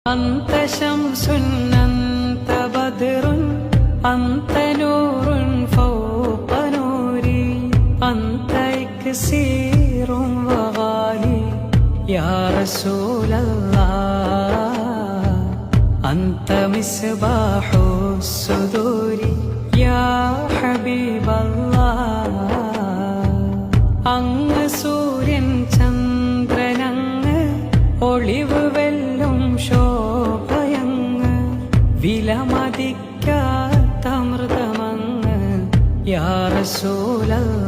أنت شمس أنت بدر أنت نور فوق نوري أنت إكسير وغالي يا رسول الله أنت مصباح الصدور يا حبيب الله അങ്ങ് സൂര്യൻ ചന്ദ്രനങ്ങ് ഒളിവ് വെല്ലും ശോഭയങ്ങ് വിലമതിക്കാത്ത അമൃതമങ്ങ് യാ റസൂലല്ലാഹ്